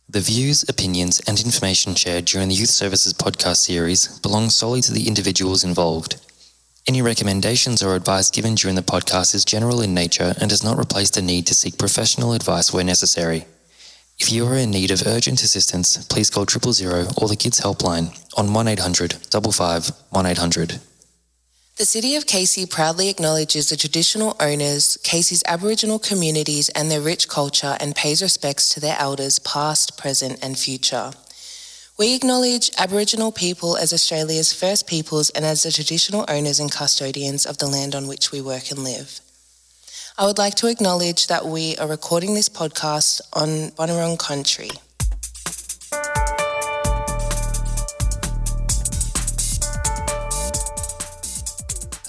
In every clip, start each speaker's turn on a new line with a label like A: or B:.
A: The views, opinions and information shared during the Youth Services podcast series belong solely to the individuals involved. Any recommendations or advice given during the podcast is general in nature and does not replace the need to seek professional advice where necessary. If you are in need of urgent assistance, please call 000 or the Kids Helpline on 1800 55 1800.
B: The City of Casey proudly acknowledges the traditional owners, Casey's Aboriginal communities and their rich culture, and pays respects to their elders past, present and future. We acknowledge Aboriginal people as Australia's first peoples and as the traditional owners and custodians of the land on which we work and live. I would like to acknowledge that we are recording this podcast on Bunurong country.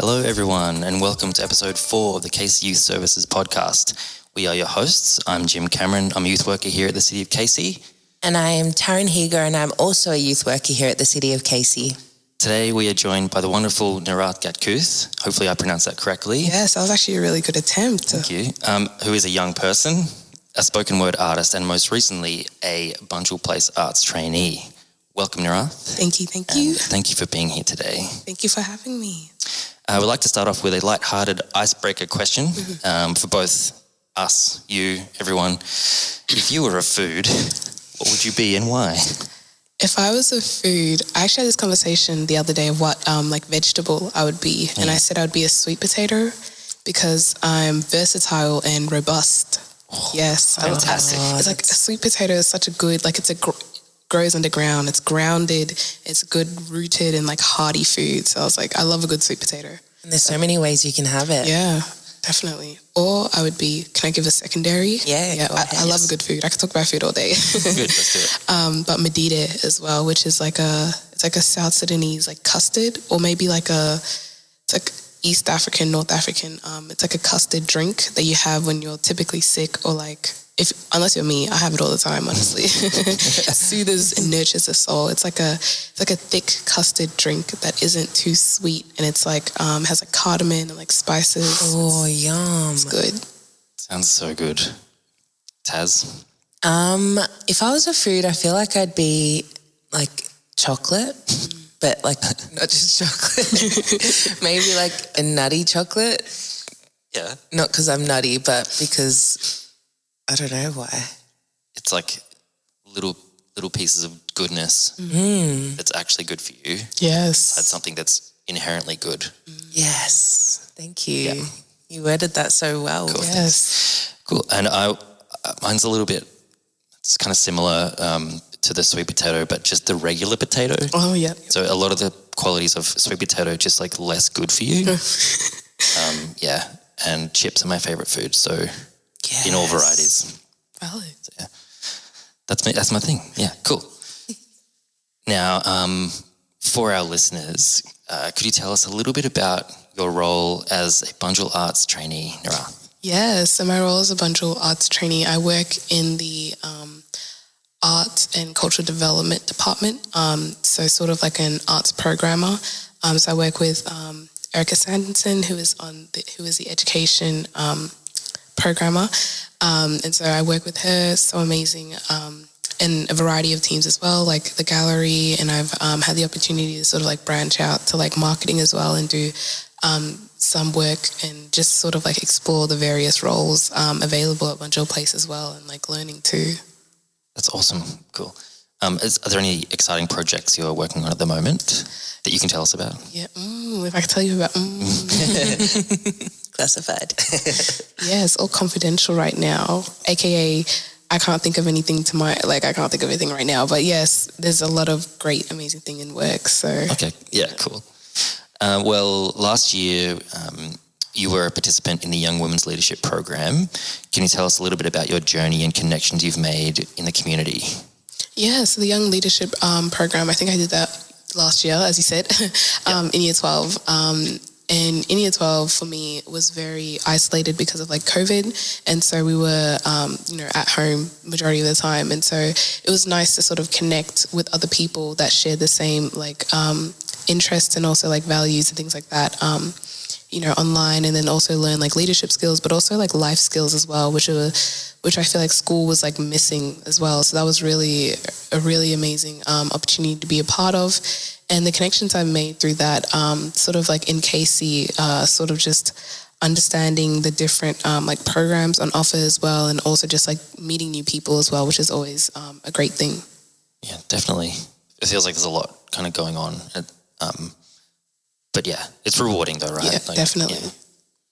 A: Hello everyone and welcome to episode 4 of the Casey Youth Services podcast. We are your hosts. I'm Jim Cameron. I'm a youth worker here at the City of Casey.
B: And I am Taryn Heger and I'm also a youth worker here at the City of Casey.
A: Today we are joined by the wonderful Nyarath Gatkuoth. Hopefully I pronounced that correctly.
C: Yes, that was actually a really good attempt.
A: Thank you. Who is a young person, a spoken word artist and most recently a Bunjil Place Arts Trainee. Welcome Nyarath.
C: Thank you.
A: Thank you for being here today.
C: Thank you for having me.
A: I would like to start off with a light-hearted icebreaker question for both us, you, everyone. If you were a food, what would you be and why?
C: If I was a food, I actually had this conversation the other day of what vegetable I would be. And I said I would be a sweet potato because I'm versatile and robust.
A: Oh,
C: yes.
A: fantastic.
C: It's like a sweet potato is such a good, grows underground. It's grounded. It's good rooted and hearty food. So I was like, I love a good sweet potato.
B: And there's so many ways you can have it.
C: Yeah, definitely. Or I would be, can I give a secondary?
B: Yeah.
C: I love a good food. I could talk about food all day.
A: Good, let's do it.
C: But Madida as well, which is it's like a South Sudanese custard, or maybe it's like East African, North African. It's like a custard drink that you have when you're typically sick or unless you're me, I have it all the time, honestly. It soothes and nurtures the soul. It's like a thick custard drink that isn't too sweet, and it's has cardamom and spices.
B: Oh, yum!
C: It's good.
A: Sounds so good. Taz?
B: If I was a food, I feel like I'd be chocolate, but not just chocolate. Maybe a nutty chocolate.
A: Yeah.
B: Not because I'm nutty, but because I don't know why.
A: It's little pieces of goodness that's actually good for you.
C: Yes.
A: That's something that's inherently good.
B: Yes. Thank you.
A: Yeah.
B: You worded that so well.
A: Cool.
C: Yes.
A: Cool. And mine's a little bit, it's kind of similar to the sweet potato, but just the regular potato.
C: Oh, yeah.
A: So a lot of the qualities of sweet potato just less good for you. Yeah. And chips are my favorite food. So in all varieties.
C: Valid.
A: So, yeah. That's me. That's my thing. Yeah, cool. Now, for our listeners, could you tell us a little bit about your role as a Bunjil Arts Trainee, Nyarath?
C: Yes, so my role as a Bunjil Arts Trainee, I work in the Art and Cultural Development Department, so sort of like an arts programmer. So I work with Erica Sanderson, who is the education programmer, and so I work with her. So amazing, and a variety of teams as well, like the gallery, and I've had the opportunity to sort of branch out to marketing as well and do some work and just sort of explore the various roles available at Bunjil Place as well, and learning too.
A: That's awesome. Cool. Are there any exciting projects you're working on at the moment that you can tell us about?
C: Yeah, if I could tell you about...
B: Classified.
C: Yeah, it's all confidential right now, aka I can't think of anything I can't think of anything right now, but yes, there's a lot of great, amazing thing in work, so...
A: Okay, yeah, cool. Well, last year you were a participant in the Young Women's Leadership Program. Can you tell us a little bit about your journey and connections you've made in the community?
C: Yeah, so the Young Leadership Program, I think I did that last year, as you said, in Year 12. And in Year 12, for me, was very isolated because of COVID. And so we were, at home majority of the time. And so it was nice to sort of connect with other people that shared the same, interests and also, values and things like that. online, and then also learn like leadership skills, but also like life skills as well, which I feel like school was like missing as well. So that was really a really amazing opportunity to be a part of. And the connections I made through that, sort of like in KC, sort of just understanding the different like programs on offer as well, and also just like meeting new people as well, which is always a great thing.
A: Yeah, definitely. It feels like there's a lot kind of going on. But yeah, it's rewarding though, right?
C: Yeah, like, definitely.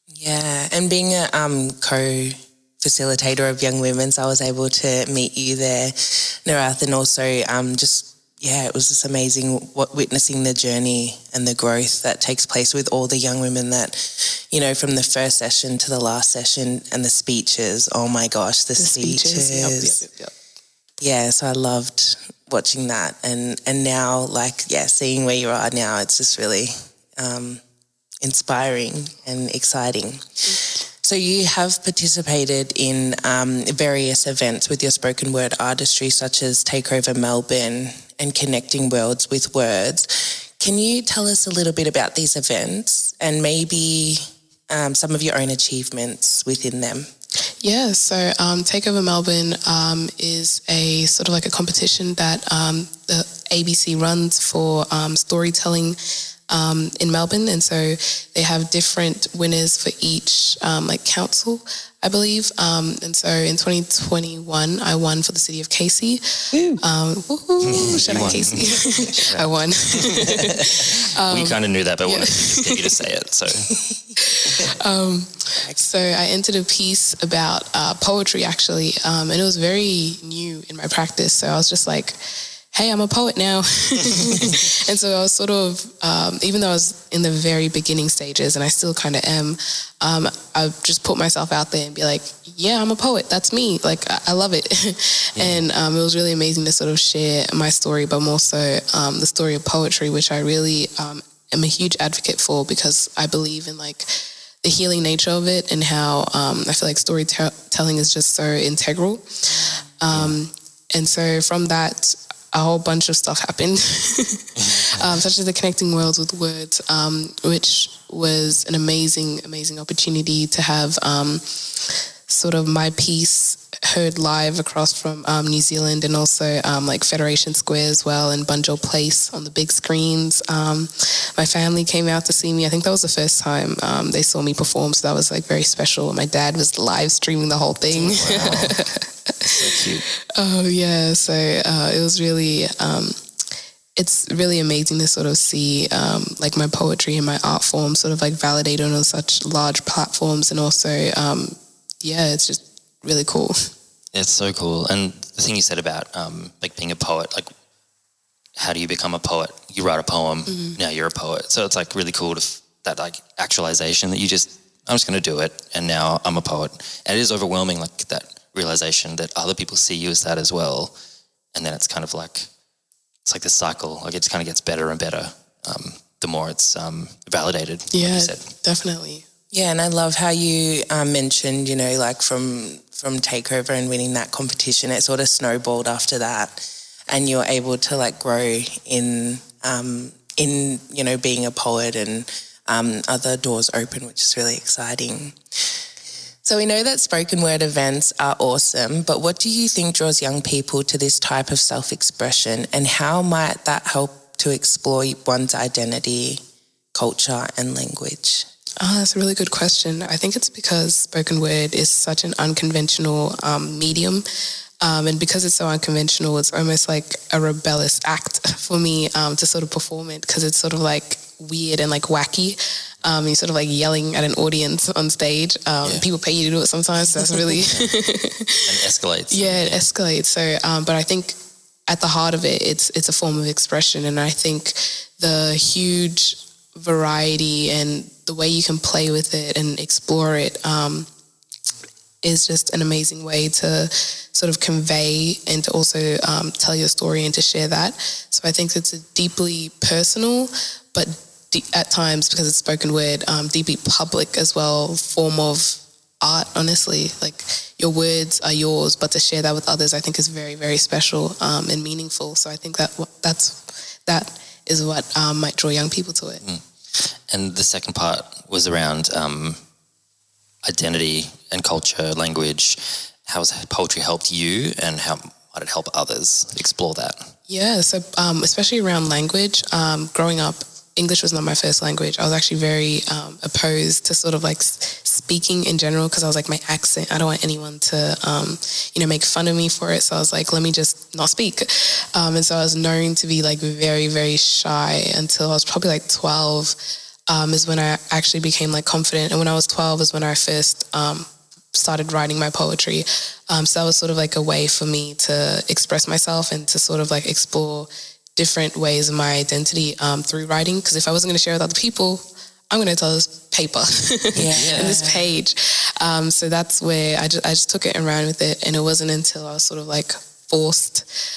B: Yeah, and being a co-facilitator of Young Women's, I was able to meet you there, Nyarath, and also it was just amazing witnessing the journey and the growth that takes place with all the young women that, from the first session to the last session, and the speeches. Oh my gosh, the speeches. Yep. Yeah, so I loved watching that. And now, seeing where you are now, it's just really inspiring and exciting. So you have participated in various events with your spoken word artistry, such as Takeover Melbourne and Connecting Worlds with Words. Can you tell us a little bit about these events and maybe some of your own achievements within them?
C: Yeah, so Takeover Melbourne is a sort of like a competition that the ABC runs for storytelling in Melbourne, and so they have different winners for each council, I believe. And so in 2021, I won for the city of Casey. Shout out Casey. I won.
A: We kind of knew that, but wanted to get you to say it.
C: So I entered a piece about poetry, actually, and it was very new in my practice. So I was just like, hey, I'm a poet now. And so I was sort of, even though I was in the very beginning stages, and I still kind of am, I just put myself out there and be like, yeah, I'm a poet. That's me. Like, I love it. And it was really amazing to sort of share my story, but more so the story of poetry, which I really am a huge advocate for, because I believe in like the healing nature of it, and how I feel like storytelling is just so integral. And so from that, a whole bunch of stuff happened, such as the Connecting Worlds with Words, which was an amazing, amazing opportunity to have sort of my piece heard live across from New Zealand, and also like Federation Square as well, and Bunjil Place on the big screens. My family came out to see me. I think that was the first time they saw me perform, so that was like very special. My dad was live streaming the whole thing.
A: Wow. So cute.
C: Oh yeah, so it was really, it's really amazing to sort of see like my poetry and my art form sort of like validated on such large platforms, and also, it's just really cool.
A: It's so cool. And the thing you said about like being a poet, like how do you become a poet? You write a poem, now you're a poet. So it's like really cool that like actualization that I'm just going to do it, and now I'm a poet. And it is overwhelming, like that realization that other people see you as that as well, and then it's kind of like it's like this cycle. Like it just kind of gets better and better the more it's validated.
C: Yeah,
A: like you said.
C: definitely.
B: Yeah, and I love how you mentioned, like from Takeover and winning that competition, it sort of snowballed after that, and you're able to like grow in being a poet, and other doors open, which is really exciting. So we know that spoken word events are awesome, but what do you think draws young people to this type of self-expression, and how might that help to explore one's identity, culture and language?
C: That's a really good question. I think it's because spoken word is such an unconventional medium, and because it's so unconventional, it's almost like a rebellious act for me to sort of perform it, because it's sort of like weird and like wacky. You're sort of like yelling at an audience on stage. People pay you to do it sometimes, so that's really...
A: And escalates.
C: Yeah, it escalates. So, but I think at the heart of it, it's a form of expression, and I think the huge variety and the way you can play with it and explore it is just an amazing way to sort of convey and to also tell your story and to share that. So I think it's a deeply personal, but at times, because it's spoken word, deeply public as well, form of art, honestly. Like, your words are yours, but to share that with others, I think is very, very special and meaningful. So I think that is what might draw young people to it.
A: And the second part was around identity and culture, language. How has poetry helped you, and how might it help others explore that?
C: Yeah, so especially around language, growing up, English was not my first language. I was actually very opposed to sort of like speaking in general, because I was like, my accent, I don't want anyone to, make fun of me for it. So I was like, let me just not speak. And so I was known to be like very, very shy until I was probably like 12 is when I actually became like confident. And when I was 12 is when I first started writing my poetry. So that was sort of like a way for me to express myself and to sort of like explore different ways of my identity through writing. Because if I wasn't going to share with other people, I'm going to tell this paper and this page. So that's where I just took it and ran with it. And it wasn't until I was sort of like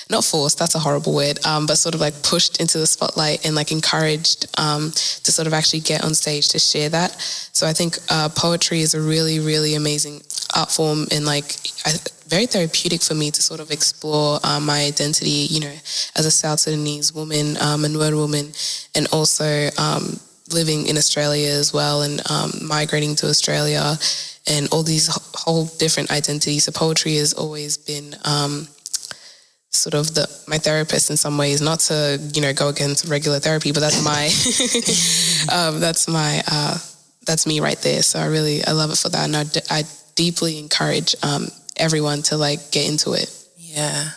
C: not forced, that's a horrible word, but sort of like pushed into the spotlight and like encouraged to sort of actually get on stage to share that. So I think poetry is a really, really amazing art form, and like very therapeutic for me to sort of explore my identity, as a South Sudanese woman, a Nuer woman, and also living in Australia as well, and migrating to Australia, and all these whole different identities. So poetry has always been sort of my therapist in some ways, not to, go against regular therapy, but that's my, that's me right there. So I love it for that. And I deeply encourage everyone to like get into it.
B: Yeah.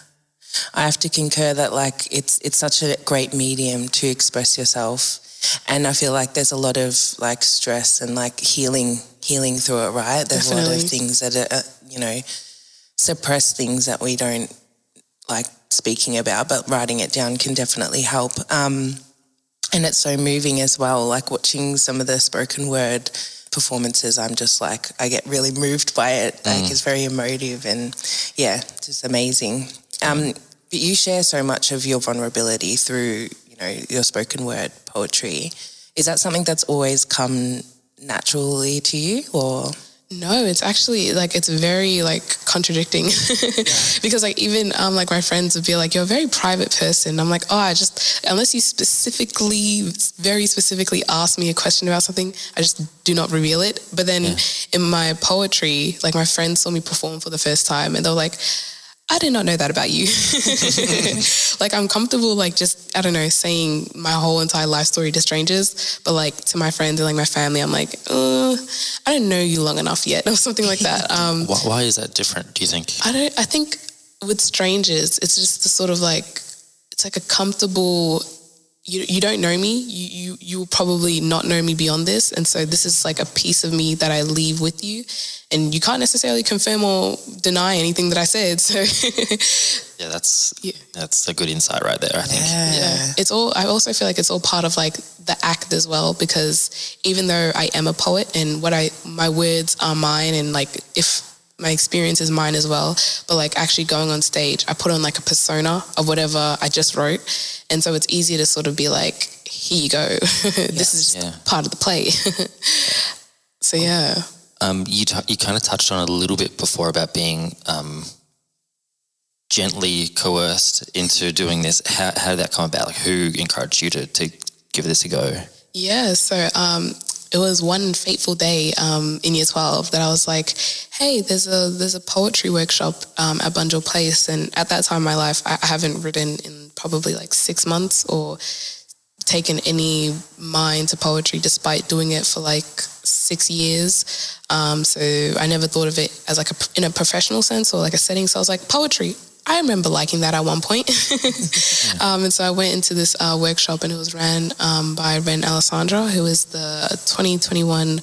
B: I have to concur that like it's such a great medium to express yourself. And I feel like there's a lot of like stress and like healing through it, right? There's
C: Definitely.
B: a lot of things that are, suppress things that we don't like speaking about, but writing it down can definitely help. And it's so moving as well, like watching some of the spoken word performances. I'm just like, I get really moved by it. Like it's very emotive and yeah, it's just amazing. But you share so much of your vulnerability through, your spoken word poetry. Is that something that's always come naturally to you, or?
C: No, it's actually like, it's very like contradicting because like even like my friends would be like, you're a very private person. I'm like, unless you very specifically ask me a question about something, I just do not reveal it. But then in my poetry, like my friends saw me perform for the first time and they were like, I did not know that about you. Like I'm comfortable like just, I don't know, saying my whole entire life story to strangers, but like to my friends and like my family, I'm like, I don't know you long enough yet, or something like that.
A: Why is that different, do you think?
C: I think with strangers, it's just the sort of like, it's like a comfortable, you don't know me, you will probably not know me beyond this. And so this is like a piece of me that I leave with you. And you can't necessarily confirm or deny anything that I said. So
A: yeah, that's a good insight right there, I think.
C: Yeah. It's all, I also feel like it's all part of like the act as well, because even though I am a poet and my words are mine, and like if my experience is mine as well, but like actually going on stage, I put on like a persona of whatever I just wrote. And so it's easier to sort of be like, here you go. This is just part of the play. So yeah.
A: You kind of touched on it a little bit before about being gently coerced into doing this. How did that come about? Like, who encouraged you to give this a go?
C: Yeah, so it was one fateful day in year 12 that I was like, hey, there's a poetry workshop at Bunjil Place. And at that time in my life, I haven't written in probably like 6 months or taken any mind to poetry despite doing it for like 6 years. So I never thought of it as like in a professional sense or like a setting. So I was like, poetry. I remember liking that at one point. And so I went into this workshop, and it was ran by Ren Alessandra, who is the 2021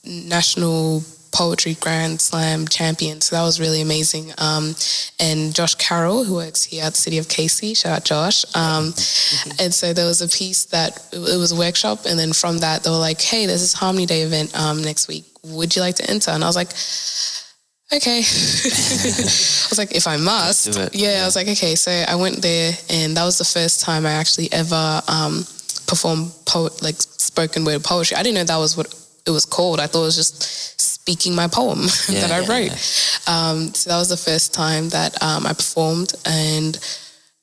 C: National Poetry Grand Slam champion. So that was really amazing. And Josh Carroll, who works here at the City of Casey, shout out Josh. And so there was a piece that, it was a workshop, and then from that they were like, hey, there's this Harmony Day event next week. Would you like to enter? And I was like, okay. I was like, if I must. I was like, okay. So I went there, and that was the first time I actually ever performed spoken word poetry. I didn't know that was what it was called. I thought it was just speaking my poem that I wrote. So that was the first time that I performed, and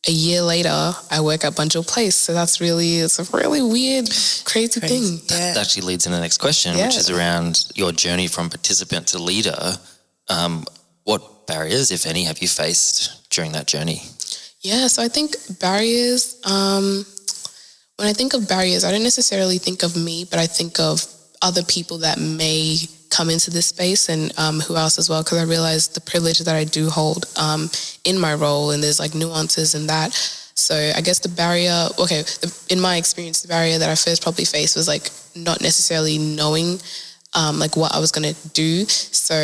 C: a year later, I work at Bunjil Place. So it's a really weird, crazy thing.
A: That actually leads into the next question, which is around your journey from participant to leader. What barriers, if any, have you faced during that journey?
C: Yeah, so I think barriers, when I think of barriers, I don't necessarily think of me, but I think of other people that may come into this space and who else as well, because I realize the privilege that I do hold in my role, and there's like nuances in that. So I guess the barrier, in my experience, the barrier that I first probably faced was like not necessarily knowing like what I was going to do. So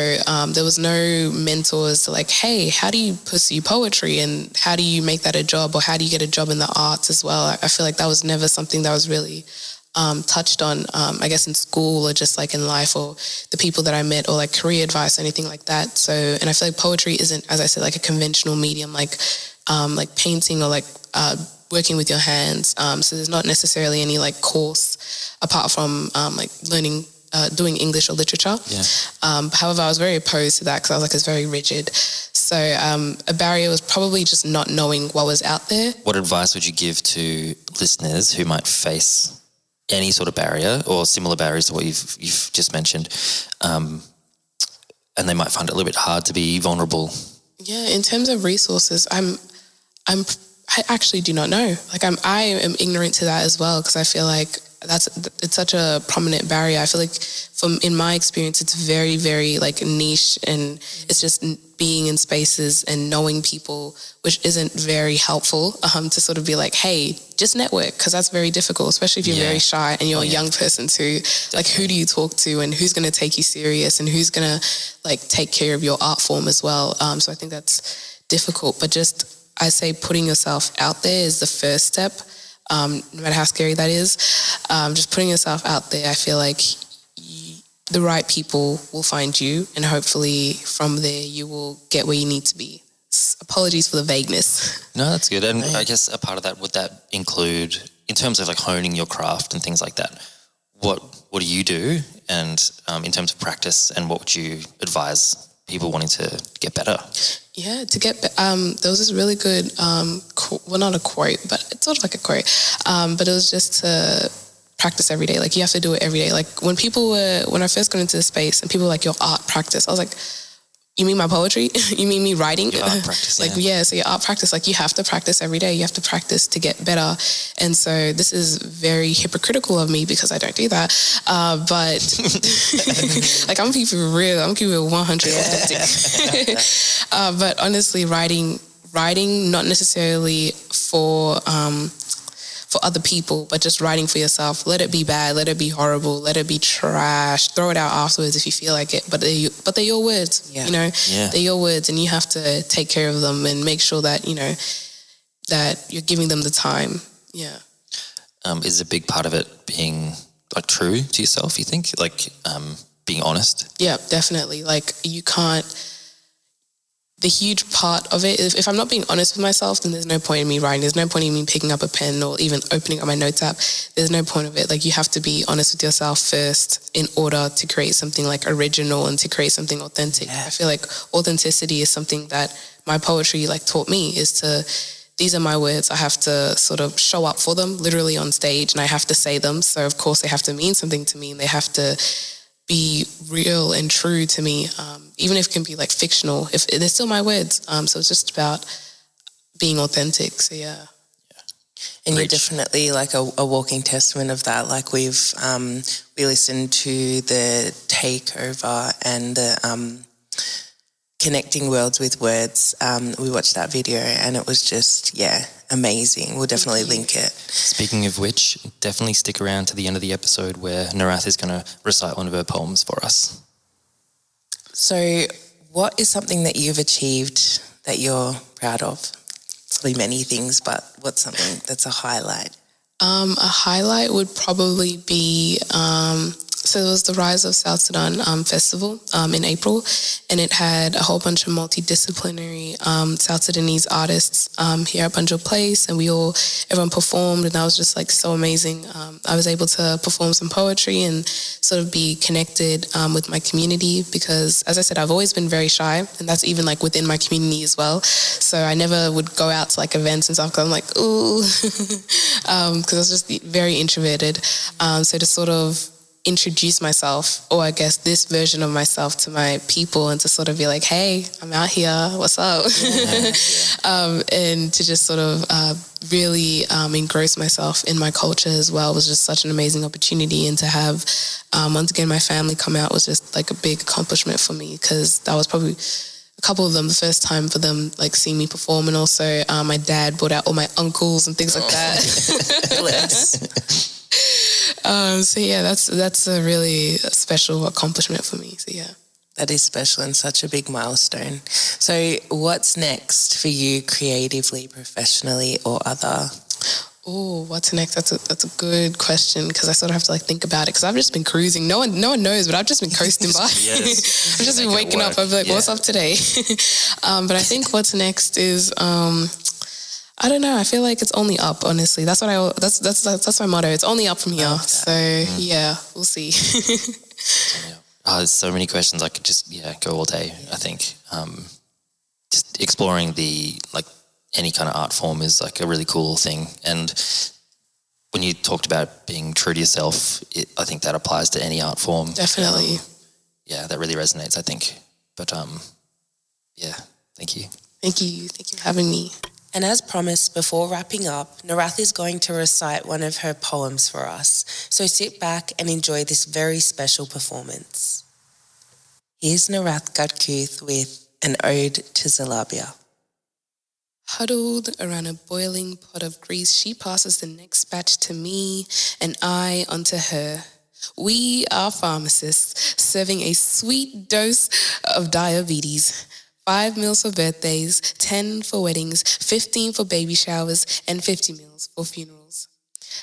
C: there was no mentors to like, hey, how do you pursue poetry and how do you make that a job, or how do you get a job in the arts as well? I feel like that was never something that was really touched on, I guess in school or just like in life, or the people that I met, or like career advice or anything like that. So, and I feel like poetry isn't, as I said, like a conventional medium, like painting or like working with your hands. So there's not necessarily any like course apart from like learning, doing English or literature. However, I was very opposed to that because I was like, it's very rigid. So a barrier was probably just not knowing what was out there.
A: What advice would you give to listeners who might face any sort of barrier or similar barriers to what you've just mentioned, and they might find it a little bit hard to be vulnerable? Yeah,
C: in terms of resources, I actually do not know. Like I am ignorant to that as well, because I feel like it's such a prominent barrier. I feel like in my experience, it's very, very like niche, and it's just being in spaces and knowing people, which isn't very helpful to sort of be like, hey, just network, because that's very difficult, especially if you're very shy and you're a young person too. Definitely. Like, who do you talk to, and who's going to take you serious, and who's going to like take care of your art form as well. So I think that's difficult, but just, I say putting yourself out there is the first step. No matter how scary that is, just putting yourself out there, I feel like the right people will find you, and hopefully from there you will get where you need to be. Apologies for the vagueness.
A: No, that's good. And I guess a part of that, would that include, in terms of like honing your craft and things like that, what do you do? And in terms of practice, and what would you advise people wanting to get better?
C: Yeah, there was this really good, well, not a quote, but it's sort of like a quote, but it was just to practice every day. Like, you have to do it every day. Like, when I first got into the space and people were like, your art practice, I was like, you mean my poetry? You mean me writing?
A: Your art practice,
C: so your art practice, like, you have to practice every day. You have to practice to get better. And so this is very hypocritical of me because I don't do that. But like, I'm keeping it real. I'm keeping it 100 authentic. But honestly, writing, not necessarily for other people, but just writing for yourself. Let it be bad, let it be horrible, let it be trash. Throw it out afterwards if you feel like it. But they're your words, you know? Yeah. They're your words, and you have to take care of them and make sure that, you know, that you're giving them the time. Yeah.
A: Is a big part of it being like true to yourself, you think? Like being honest?
C: Yeah, definitely. Like, you can't... The huge part of it is, if I'm not being honest with myself, then there's no point in me writing. There's no point in me picking up a pen or even opening up my notes app. There's no point of it. Like, you have to be honest with yourself first in order to create something like original and to create something authentic. Yeah. I feel like authenticity is something that my poetry like taught me, these are my words. I have to sort of show up for them literally on stage, and I have to say them. So of course they have to mean something to me, and they have to be real and true to me, even if it can be like fictional. If they're still my words, so it's just about being authentic. So yeah.
B: And you're definitely like a walking testament of that. Like, we listened to the Takeover and the Connecting Worlds with Words. We watched that video, and it was just amazing. We'll definitely link it.
A: Speaking of which, definitely stick around to the end of the episode where Nyarath is going to recite one of her poems for us.
B: So what is something that you've achieved that you're proud of? Probably many things, but what's something that's a highlight?
C: A highlight would probably be So it was the Rise of South Sudan festival in April, and it had a whole bunch of multidisciplinary South Sudanese artists here at Bunjil Place, and everyone performed, and that was just like so amazing. I was able to perform some poetry and sort of be connected with my community because, as I said, I've always been very shy, and that's even like within my community as well. So I never would go out to like events and stuff because I'm like, ooh, because I was just very introverted. So to sort of introduce myself, or I guess this version of myself, to my people, and to sort of be like, hey, I'm out here, what's up? And to just sort of really engross myself in my culture as well was just such an amazing opportunity. And to have, once again, my family come out was just like a big accomplishment for me, because that was probably a couple of them the first time for them like seeing me perform. And also my dad brought out all my uncles and things like that. So yeah, that's a really special accomplishment for me. So yeah.
B: That is special and such a big milestone. So what's next for you creatively, professionally, or other?
C: Oh, what's next? That's a good question, because I sort of have to like think about it, because I've just been cruising. No one knows, but I've just been coasting by.
A: Yes.
C: I've just been waking up. I'll be like, what's up today? But I think what's next is I don't know. I feel like it's only up. Honestly, that's my motto. It's only up from here. So yeah, we'll see.
A: There's so many questions. I could just go all day. I think just exploring any kind of art form is like a really cool thing. And when you talked about being true to yourself, I think that applies to any art form.
C: Definitely.
A: That really resonates, I think. But thank you.
C: Thank you for having me.
B: And as promised, before wrapping up, Nyarath is going to recite one of her poems for us. So sit back and enjoy this very special performance. Here's Nyarath Gatkuoth with an ode to Zalabia.
C: Huddled around a boiling pot of grease, she passes the next batch to me and I onto her. We are pharmacists, serving a sweet dose of diabetes. 5 meals for birthdays, 10 for weddings, 15 for baby showers, and 50 meals for funerals.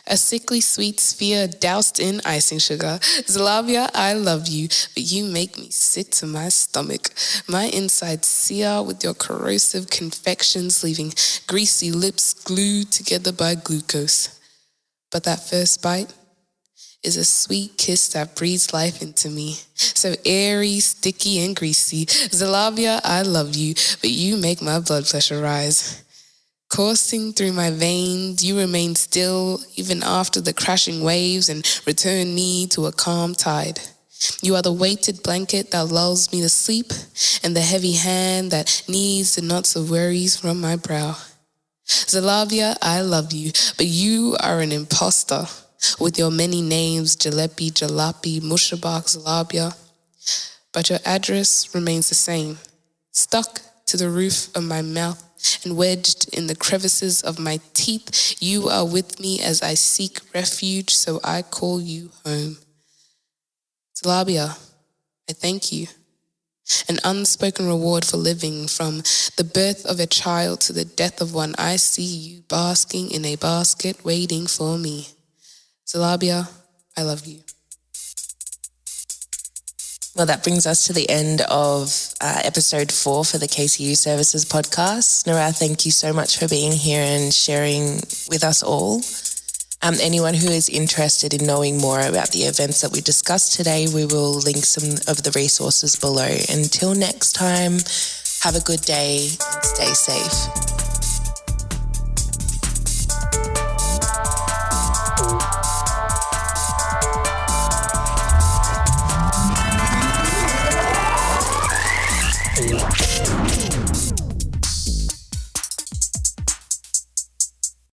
C: A sickly sweet sphere doused in icing sugar. Zalabia, I love you, but you make me sick to my stomach. My insides sear with your corrosive confections, leaving greasy lips glued together by glucose. But that first bite is a sweet kiss that breathes life into me. So airy, sticky, and greasy. Zalabia, I love you, but you make my blood pressure rise. Coursing through my veins, you remain still even after the crashing waves and return me to a calm tide. You are the weighted blanket that lulls me to sleep and the heavy hand that kneads the knots of worries from my brow. Zalabia, I love you, but you are an imposter. With your many names, Jalebi, Jalapi, Mushabak, Zalabia. But your address remains the same, stuck to the roof of my mouth and wedged in the crevices of my teeth. You are with me as I seek refuge, so I call you home. Zalabia, I thank you. An unspoken reward for living, from the birth of a child to the death of one. I see you basking in a basket waiting for me. Zalabia, I love you.
B: Well, that brings us to the end of episode 4 for the KCU Services podcast. Nyarath, thank you so much for being here and sharing with us all. Anyone who is interested in knowing more about the events that we discussed today, we will link some of the resources below. Until next time, have a good day and stay safe.